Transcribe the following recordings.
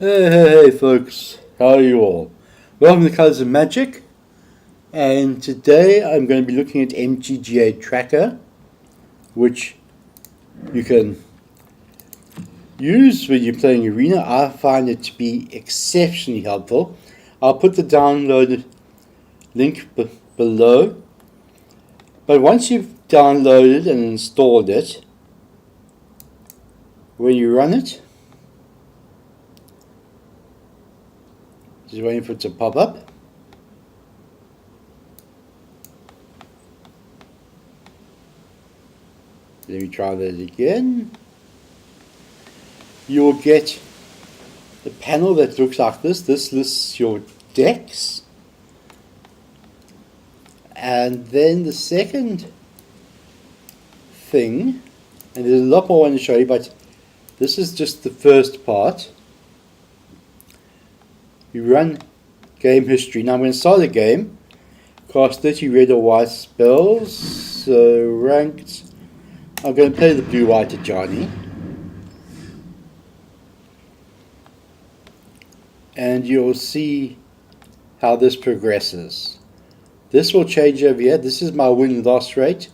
Hey folks, how are you all? Welcome to Colors of Magic, and today I'm going to be looking at MTGA Tracker, which you can use when you're playing Arena. I find it to be exceptionally helpful. I'll put the download link below, but once you've downloaded and installed it, when you run it, just waiting for it to pop up. Let me try that again. You'll get the panel that looks like this. This lists your decks. And then the second thing, and there's a lot more I want to show you, but this is just the first part. You run game history. Now I'm going to start the game. Cast 30 red or white spells. So ranked. I'm going to play the blue-white Ajani. And you'll see how this progresses. This will change over here. This is my win-loss rate.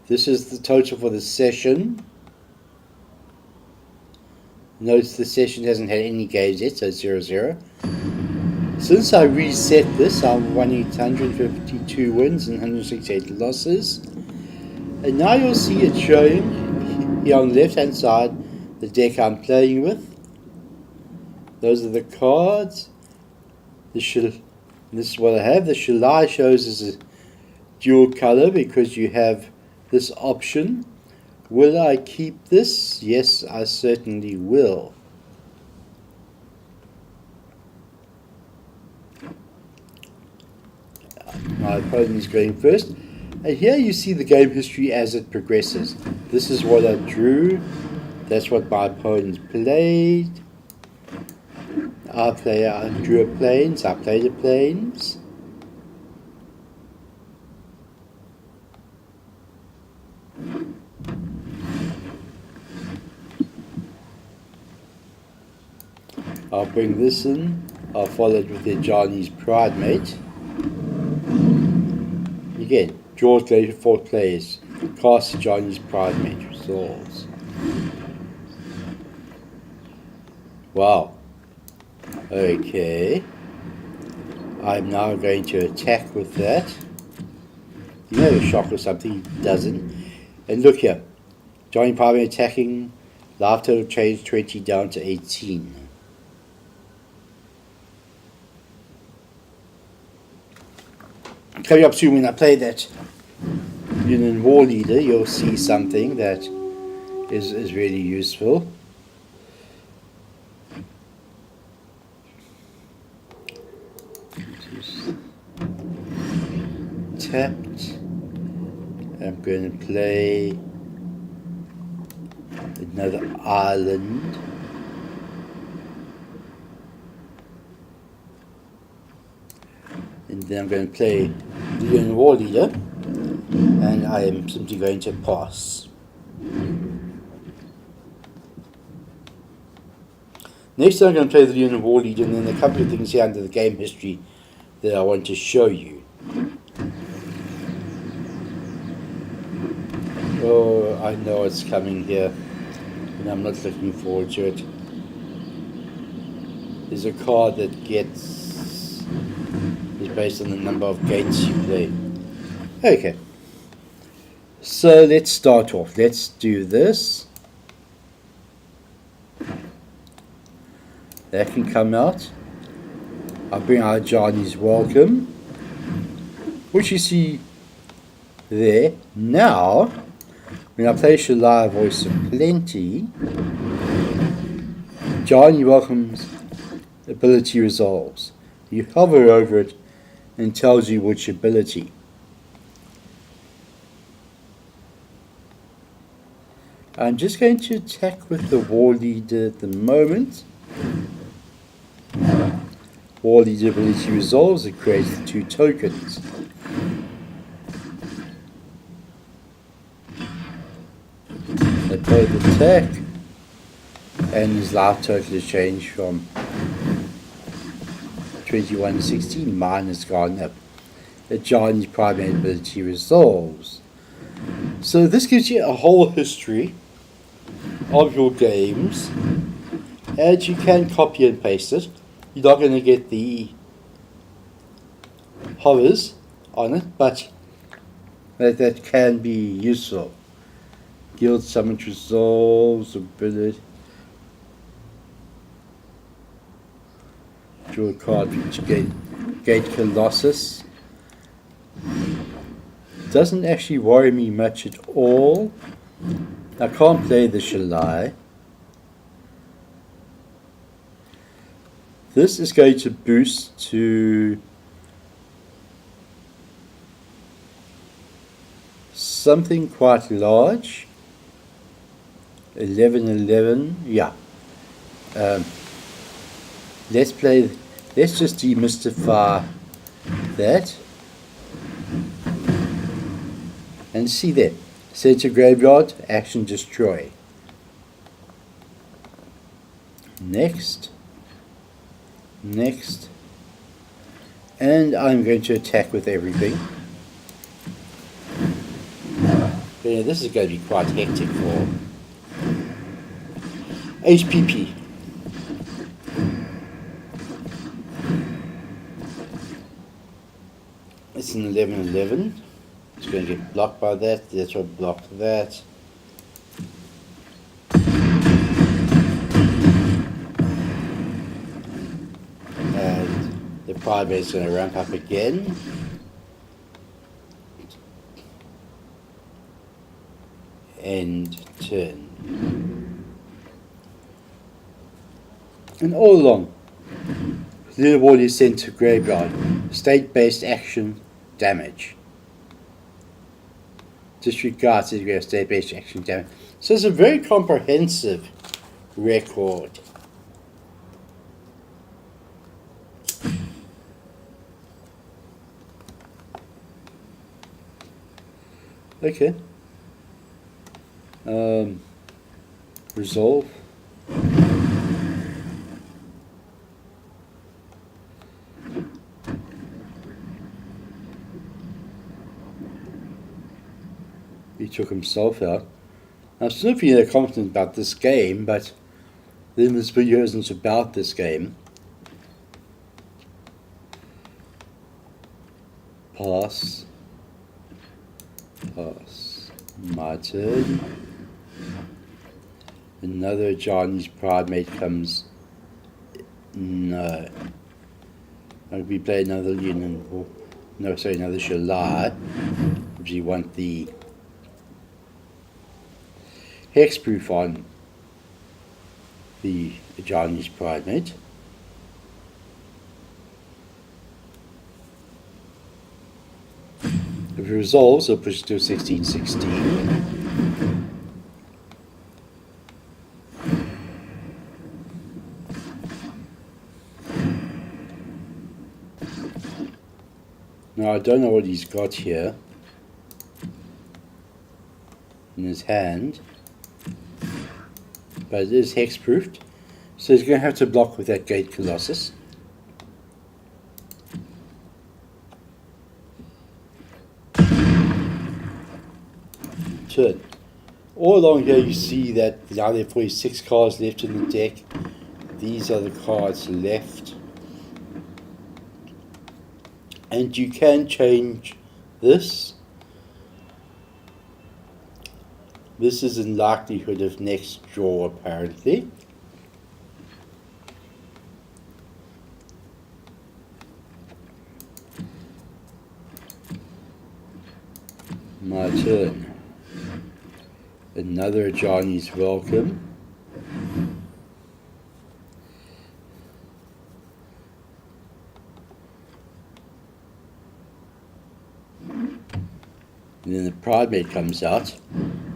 This is the total for the session. Notice the session hasn't had any games yet, so 0-0. Since I reset this, I'm running 152 wins and 168 losses. And now you'll see it showing here on the left hand side the deck I'm playing with. Those are the cards. This is what I have. The Shalai shows as a dual color because you have this option. Will I keep this? Yes, I certainly will. My opponent is going first. And here you see the game history as it progresses. This is what I drew. That's what my opponent played. I drew a plains. I played a plains. I'll bring this in. I'll follow it with the Ajani's Pride Mate. Again, draws later 4 players. Cast Ajani's Pride Mate resolves. Wow. Okay. I'm now going to attack with that. You know, a shock or something, he doesn't. And look here. Ajani Pride Mate attacking. Life total change 20 down to 18. Coming up soon when I play that Union War Leader, you'll see something that is really useful. Just tapped. I'm going to play another island. And then I'm going to play the Union War Leader, and I am simply going to pass. Next I'm going to play the Union War Leader, and then a couple of things here under the game history that I want to show you. Oh, I know it's coming here, and I'm not looking forward to it. There's a card that is based on the number of gates you play. Okay. So let's start off. Let's do this. That can come out. I'll bring out Ajani's Welcome, which you see there. Now, when I play Shalai Voice of Plenty, Ajani Welcome's ability resolves. You hover over it and tells you which ability. I'm just going to attack with the War Leader at the moment. War Leader ability resolves, it creates the 2 tokens. I both attack, and his life total is changed from 2116, mine has gone up. The Johnny's primary ability resolves. So this gives you a whole history of your games, and you can copy and paste it. You're not going to get the hovers on it, but that can be useful. Guild summons resolves, ability. Draw a card which Gate Colossus. Doesn't actually worry me much at all. I can't play the Shalai. This is going to boost to something quite large. 1111, yeah. Let's just demystify that. And see there. Send to graveyard, action destroy. Next. Next. And I'm going to attack with everything. But yeah, this is going to be quite hectic for HPP. It's an 11-11. It's going to get blocked by that. That's what blocked that. And the primary is going to ramp up again. End turn. And all along, the wall is sent to graveyard. State-based action damage. Disregards the state-based action damage. So it's a very comprehensive record. Okay. Resolve. He took himself out. I'm still feeling confident about this game, but then this video isn't about this game. Pass. Pass. My turn. Another Johnny's Primate comes. No. I'll be playing another Union. No, sorry, another Shalai. If you want the hexproof on the Johnny's Primate. If it resolves, it'll push it to 1616. Now I don't know what he's got here in his hand, but it is hexproofed, so he's going to have to block with that Gate Colossus. Turn. All along here you see that now there are 46 cards left in the deck. These are the cards left. And you can change this. This is in likelihood of next draw, apparently. My turn. Another Johnny's Welcome. And then the Primate comes out.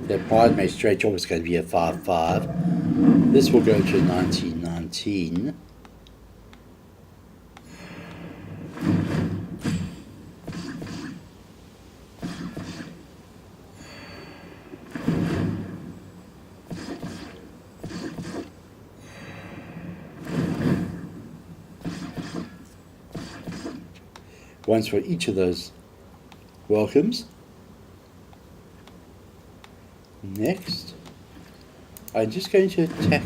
That Primate straight off is going to be a 5/5. This will go to 1919. once for each of those welcomes. Next, I'm just going to attack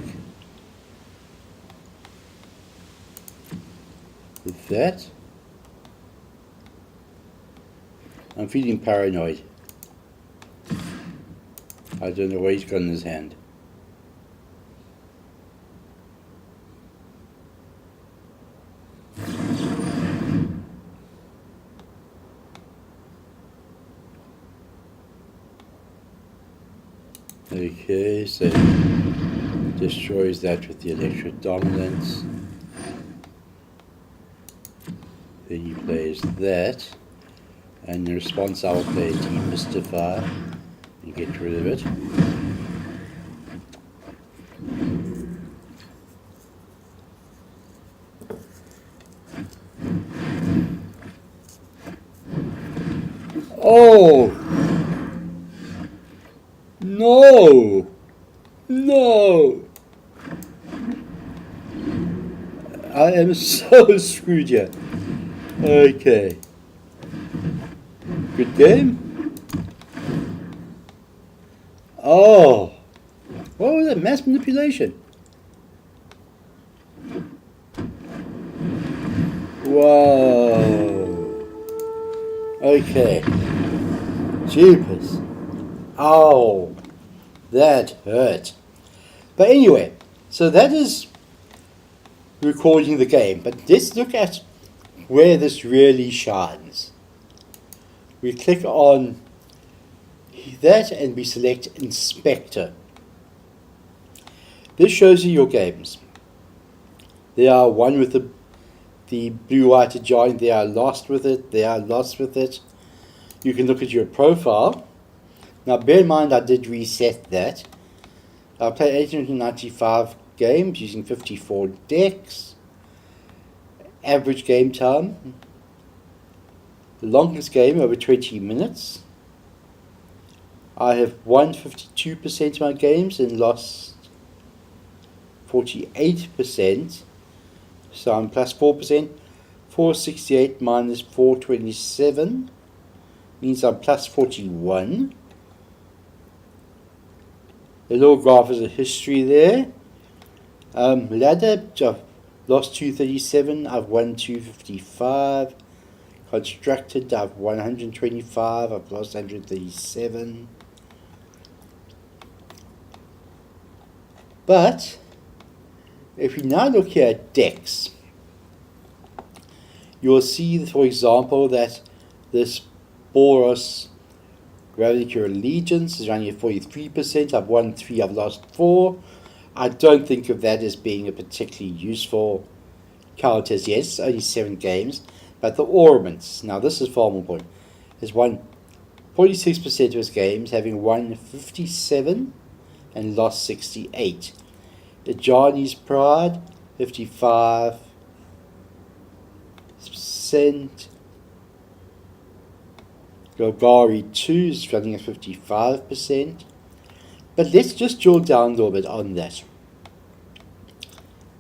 with that. I'm feeling paranoid. I don't know where he's got in his hand. Okay, so destroys that with the electric dominance. Then he plays that, and in response I will play Demystify and get rid of it. Oh! No! No! I am so screwed here. Okay. Good game. Oh! What was that? Mass manipulation. Whoa. Okay. Jeepers. Ow. That hurt. But anyway, so that is recording the game. But let's look at where this really shines. We click on that and we select Inspector. This shows you your games. There are one with the blue-white giant, they are lost with it, they are lost with it. You can look at your profile. Now bear in mind I did reset that. I played 895 games using 54 decks. Average game time. The longest game over 20 minutes. I have won 52% of my games and lost 48%. So I'm plus 4%. 468 minus 427 means I'm plus 41. The little graph is a history there. Ladder, I've lost 237, I've won 255. Constructed, I've won 125, I've lost 137. But, if we now look here at decks, you'll see, for example, that this Boros Gravity Allegiance is running at 43%. I've won 3, I've lost 4. I don't think of that as being a particularly useful count as yet. It's only 7 games. But the Ornaments, now this is far more important, has won 46% of his games, having won 57 and lost 68. The Johnny's Pride, 55%. Golgari 2 is running at 55%. But let's just drill down a little bit on that.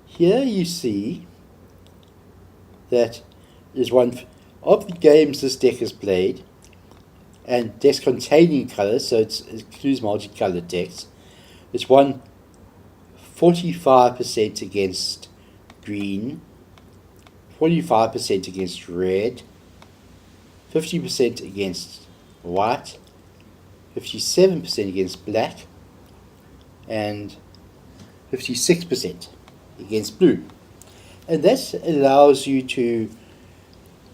Here you see that is one of the games this deck has played, and decks containing colors, so it includes multicolored decks. It's won 45% against green, 45% against red, 50% against white, 57% against black, and 56% against blue. And that allows you to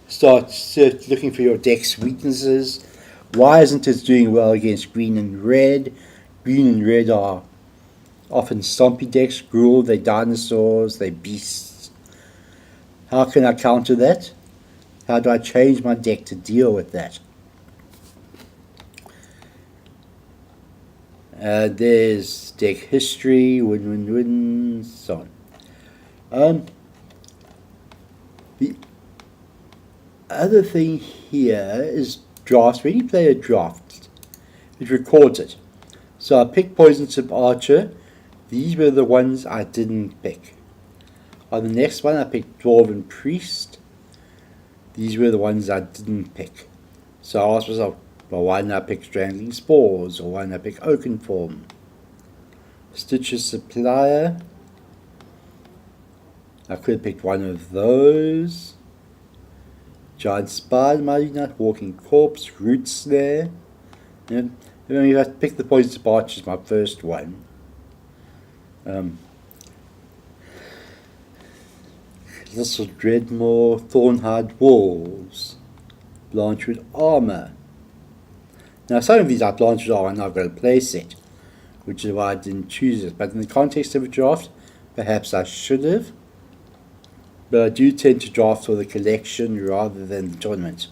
start looking for your deck's weaknesses. Why isn't it doing well against green and red? Green and red are often stompy decks. Gruul, they're dinosaurs, they're beasts. How can I counter that? How do I change my deck to deal with that? There's deck history, win, so on. The other thing here is drafts. When you play a draft, it records it. So I picked Poison Tip Archer. These were the ones I didn't pick. On the next one I picked Dwarven Priest. these were the ones I didn't pick. So I asked myself, well, why didn't I pick Strangling Spores, or why didn't I pick Oakenform? Stitcher's Supplier, I could have picked one of those. Giant Spider, Mighty Knight, Walking Corpse, Root Snare. And then you have to pick the Poison Sparch as my first one. Little Dreadmore, Thornhide Walls, Blanchwood Armor. Now some of these are Blanchwood Armor and I've got a play set, which is why I didn't choose it. But in the context of a draft, perhaps I should have. But I do tend to draft for the collection rather than the tournament.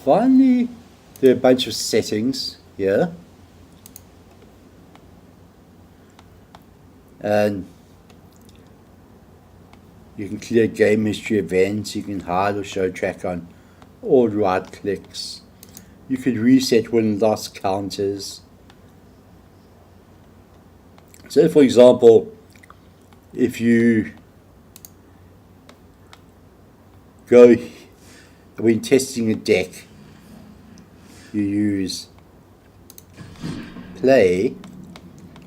Finally, there are a bunch of settings here. And you can clear game history events, you can hide or show track on all right clicks. You could reset win and loss counters. So for example, if you go when testing a deck, you use play,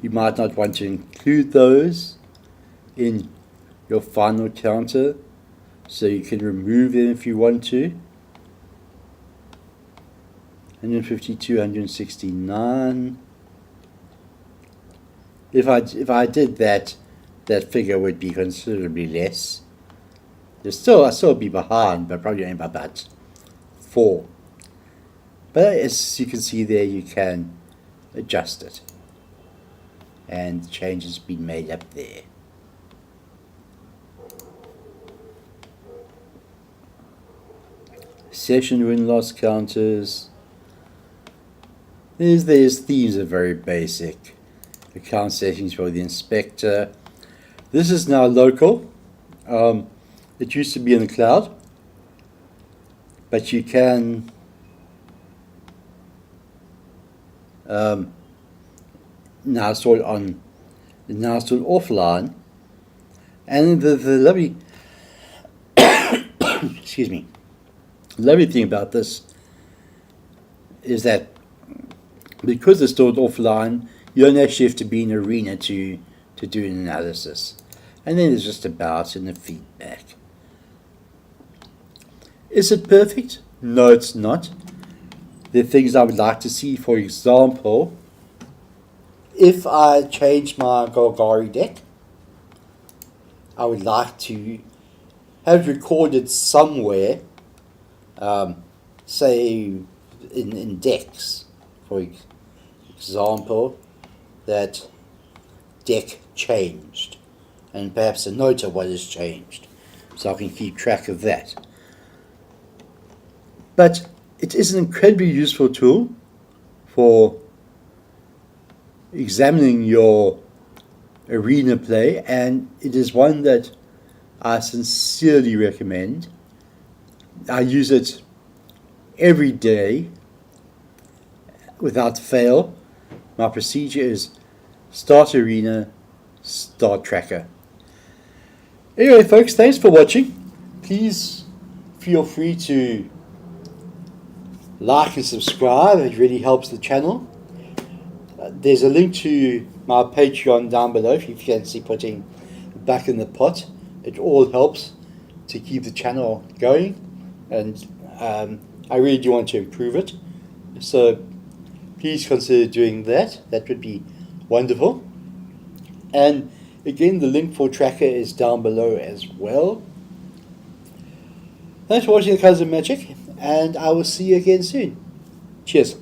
you might not want to include those in your final counter, so you can remove them if you want to. 152, 169. If I did that, that figure would be considerably less. I'd still be behind, but probably only by about 4. But as you can see there, you can adjust it. And the change has been made up there. Session win-loss counters. These are very basic. Account settings for the inspector. This is now local. It used to be in the cloud, but you can now install offline. And the lovely excuse me, the lovely thing about this is that because it's stored offline, you don't actually have to be in Arena to do an analysis. And then there's just a bout and a feedback. Is it perfect? No, it's not. There are things I would like to see. For example, if I change my Golgari deck, I would like to have recorded somewhere, say in decks, for example, that deck changed, and perhaps a note of what has changed, so I can keep track of that. But it is an incredibly useful tool for examining your Arena play, and it is one that I sincerely recommend. I use it every day without fail. My procedure is start Arena, start Tracker. Anyway folks, thanks for watching. Please feel free to like and subscribe, it really helps the channel. There's a link to my Patreon down below if you fancy putting back in the pot. It all helps to keep the channel going, and I really do want to improve it. So please consider doing that. That would be wonderful. And again, the link for Tracker is down below as well. Thanks for watching The Colours of Magic, and I will see you again soon. Cheers.